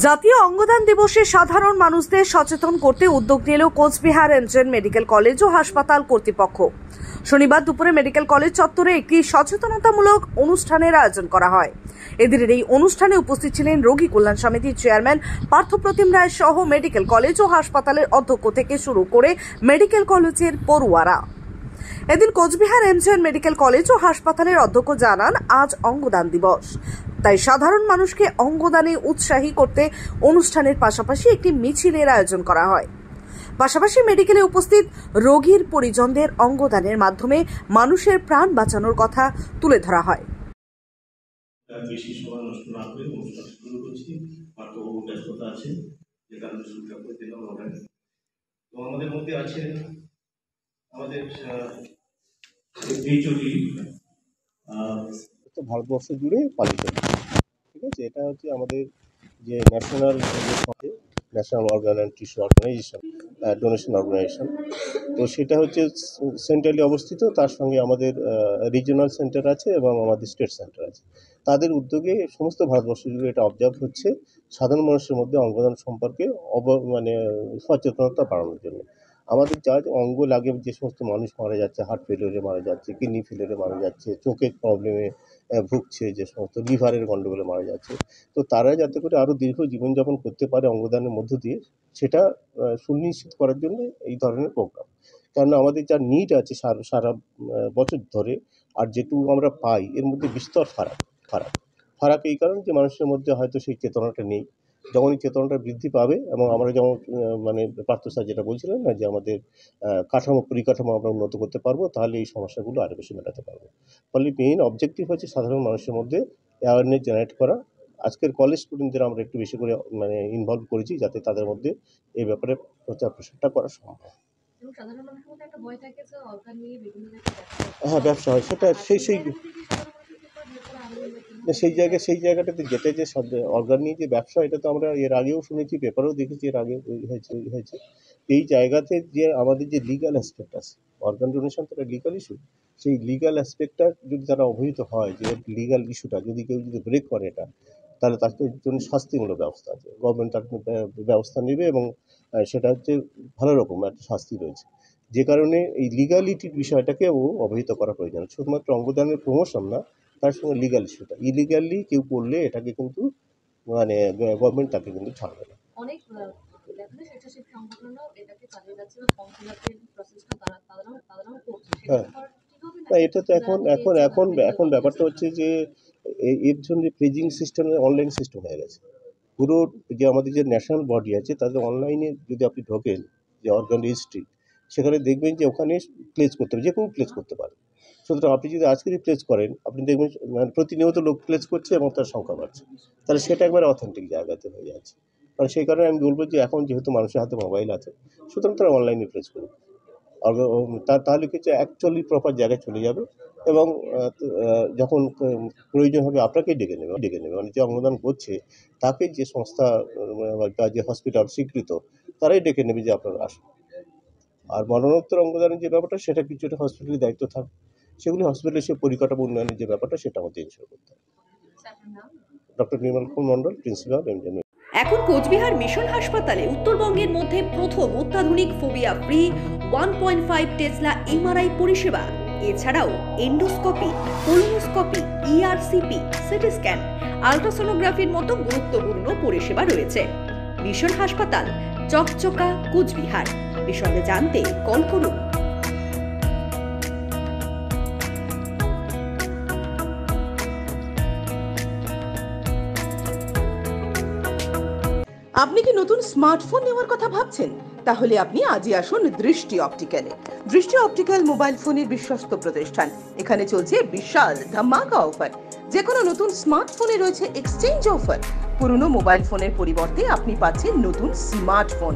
জাতীয় অঙ্গদান দিবসে সাধারণ মানুষদের সচেতন করতে উদ্যোগ নিল কোচবিহার এমজেএন মেডিকেল কলেজ ও হাসপাতাল কর্তৃপক্ষ। শনিবার দুপুরে মেডিকেল কলেজ চত্বরে একটি সচেতনতামূলক অনুষ্ঠানের আয়োজন করা হয়। এদিনের এই অনুষ্ঠানে উপস্থিত ছিলেন রোগী কল্যাণ সমিতির চেয়ারম্যান পার্থপ্রতিম রায় সহ মেডিকেল কলেজ ও হাসপাতালের অধ্যক্ষ থেকে শুরু করে মেডিকেল কলেজের পড়ুয়ারা। এদিন কোচবিহার এমজেএন মেডিকেল কলেজ ও হাসপাতালের অধ্যক্ষ জানান, আজ অঙ্গদান দিবস, তাই সাধারণ মানুষকে অঙ্গদানে উৎসাহী করতে অনুষ্ঠানের পাশাপাশি একটি মিছিলের আয়োজন করা হয়। পাশাপাশি মেডিকেলে উপস্থিত রোগীর পরিজনদের অঙ্গদানের মাধ্যমে মানুষের প্রাণ বাঁচানোর কথা তুলে ধরা হয়। বেশি সময় নষ্ট না করে অনুষ্ঠান শুরু করছি। মাত্র ব্যস্ততা আছে, যে কারণে শুরুটা করে দিলাম আমরা। তো আমাদের মধ্যে আছে আমাদের এইচওডি ভারতবর্ষ জুড়ে পালিত, ঠিক আছে। এটা হচ্ছে আমাদের যে national organ and tissue organization, donation organization. তো সেটা হচ্ছে সেন্ট্রালি অবস্থিত, তার সঙ্গে আমাদের রিজিওনাল সেন্টার আছে এবং আমাদের স্টেট সেন্টার আছে। তাদের উদ্যোগে সমস্ত ভারতবর্ষ জুড়ে এটা অবজার্ভ হচ্ছে সাধারণ মানুষের মধ্যে অঙ্গদান সম্পর্কে সচেতনতা বাড়ানোর জন্য। আমাদের যা অঙ্গ লাগে, যে সমস্ত মানুষ মারা যাচ্ছে, হার্ট ফেলিওরে মারা যাচ্ছে, কিডনি ফেলিওরে মারা যাচ্ছে, চোখের প্রবলেমে ভুগছে, যে সমস্ত লিভারের গণ্ডগোলে মারা যাচ্ছে, তো তারা যাতে করে আরও দীর্ঘ জীবনযাপন করতে পারে অঙ্গদানের মধ্য দিয়ে, সেটা সুনিশ্চিত করার জন্য এই ধরনের প্রোগ্রাম। কেননা আমাদের যা নিড আছে সারা বছর ধরে, আর যেটুকু আমরা পাই এর মধ্যে বিস্তর ফারাক এই কারণে যে মানুষের মধ্যে হয়তো সেই চেতনাটা নেই। যখনই চেতনাটা বৃদ্ধি পাবে, এবং আমরা যেমন পার্থ স্যার যেটা বলছিলেন না, যে আমাদের পরিকাঠামো আমরা উন্নত করতে পারবো, তাহলে এই সমস্যাগুলো আরও বেশি মেটাতে পারবো। ফলে মেইন অবজেক্টিভ হচ্ছে সাধারণ মানুষের মধ্যে অ্যাওয়ারনেস জেনারেট করা। আজকের কলেজ স্টুডেন্টদের আমরা একটু বেশি করে ইনভলভ করেছি, যাতে তাদের মধ্যে এই ব্যাপারে প্রচার প্রসারটা করা সম্ভব। হ্যাঁ, ব্যবসা হয়, সেটা সেই জায়গাটাতে যেটা যে অর্গান নিয়ে যে ব্যবসা, এটা তো আমরা এর আগেও শুনেছি, পেপারেও দেখেছি, এর আগে হয়েছে। এই জায়গাতে যে আমাদের যে লিগাল অ্যাসপেক্ট আছে, অর্গান ডোনেশন তো একটা লিগাল ইস্যু, সেই লিগাল অ্যাসপেক্টটা যদি তারা অবহিত হয়, যে লিগাল ইস্যুটা যদি কেউ ব্রেক করে এটা, তাহলে তার জন্য শাস্তিমূলক ব্যবস্থা আছে, গভর্নমেন্ট তার ব্যবস্থা নেবে, এবং সেটা হচ্ছে ভালো রকম একটা শাস্তি রয়েছে। যে কারণে এই লিগালিটির বিষয়টাকেও অবহিত করা প্রয়োজন। শুধুমাত্র অঙ্গদানের প্রমোশন না, তার সঙ্গে লিগাল ইস্যুটা, ইলিগালি কেউ করলে এটাকে কিন্তু গভর্নমেন্ট তাকে কিন্তু ছাড়বে না। হ্যাঁ, এটা তো এখন ব্যাপারটা হচ্ছে যে এর জন্য প্লেজিং সিস্টেম অনলাইন সিস্টেম হয়ে গেছে। পুরো যে আমাদের যে ন্যাশনাল বডি আছে, তাদের অনলাইনে যদি আপনি ঢোকেন, যে অর্গান রেজিস্ট্রি, সেখানে দেখবেন যে ওখানে প্লেজ করতে হবে, যে কোনো প্লেজ করতে পারে। সুতরাং আপনি যদি আজকেরই প্লেজ করেন, আপনি দেখবেন প্রতিনিয়ত লোক প্লেজ করছে এবং তার সংখ্যা বাড়ছে, তাহলে সেটা একবারে অথেন্টিক জায়গাতে হয়ে যাচ্ছে। কারণ সেই কারণে আমি বলবো যে এখন যেহেতু মানুষের হাতে মোবাইল আছে, সুতরাং তারা অনলাইনে প্লেজ করুক। তাহলে কিছু অ্যাকচুয়ালি প্রপার জায়গায় চলে যাবে, এবং যখন প্রয়োজন হবে আপনাকেই ডেকে নেবে। মানে যে অঙ্গদান করছে তাকে যে সংস্থা বা যে হসপিটাল স্বীকৃত, তারাই ডেকে নেবে যে আপনারা আসুন। আর মরণোত্তর অঙ্গদানের যে ব্যাপারটা, সেটা কিছুটা হসপিটালের দায়িত্ব থাকবে। সেগুলি হসপিটালের সে পরিকাঠামো উন্নয়নের যে ব্যাপারটা, সেটা আমাদের ইনশিওর করতে হবে। ডক্টর নির্মল কুমার মণ্ডল, প্রিন্সিপাল, এমজেএন। এখন কোচবিহার মিশন হাসপাতালে উত্তরবঙ্গের মধ্যে প্রথম অত্যাধুনিক ফোবিয়া ফ্রি 1.5 টেসলা এমআরআই পরিষেবা। এছাড়াও endoscopy, colonoscopy, ERCP, CT scan, আল্ট্রাসোনোগ্রাফির মতো গুরুত্বপূর্ণ পরিষেবা রয়েছে। মিশন হাসপাতাল, চকচকা, কোচবিহার। বিশদে জানতে কল করুন। আপনি কি নতুন স্মার্টফোন নেওয়ার কথা ভাবছেন? তাহলে আপনি আজই আসুন দৃষ্টি অপটিক্যালে। দৃষ্টি অপটিক্যাল মোবাইল ফোনের বিশ্বস্ত প্রতিষ্ঠান। এখানে চলছে বিশাল ধামাকা অফার। যে কোনো নতুন স্মার্টফোনে রয়েছে এক্সচেঞ্জ অফার। পুরনো মোবাইল ফোনের পরিবর্তে আপনি পাচ্ছেন নতুন স্মার্টফোন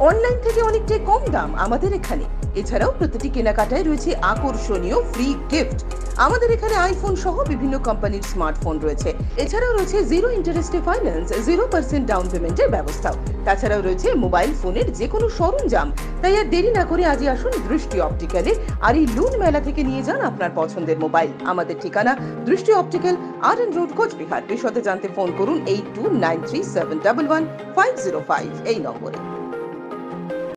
অনলাইন থেকে অনেকটাই কম দাম আমাদের এখানে। এছাড়াও প্রতিটি কেনাকাটায় রয়েছে আকর্ষণীয় ফ্রি গিফট। আমাদের এখানে আইফোন সহ বিভিন্ন কোম্পানির স্মার্টফোন রয়েছে। এছাড়াও রয়েছে 0 ইন্টারেস্টে ফাইন্যান্স, 0% ডাউন পেমেন্টের ব্যবস্থাও। তাছাড়াও রয়েছে মোবাইল ফোনের যে কোনো সরঞ্জাম। তাই আর দেরি না করে আজই আসুন দৃষ্টি অপটিক্যালে, আর এই লুন মেলা থেকে নিয়ে যান আপনার পছন্দের মোবাইল। আমাদের ঠিকানা দৃষ্টি অপটিক্যাল, RN রোড, কোচবিহার। বিশদে জানতে ফোন করুন 8293711505 এই নম্বরে।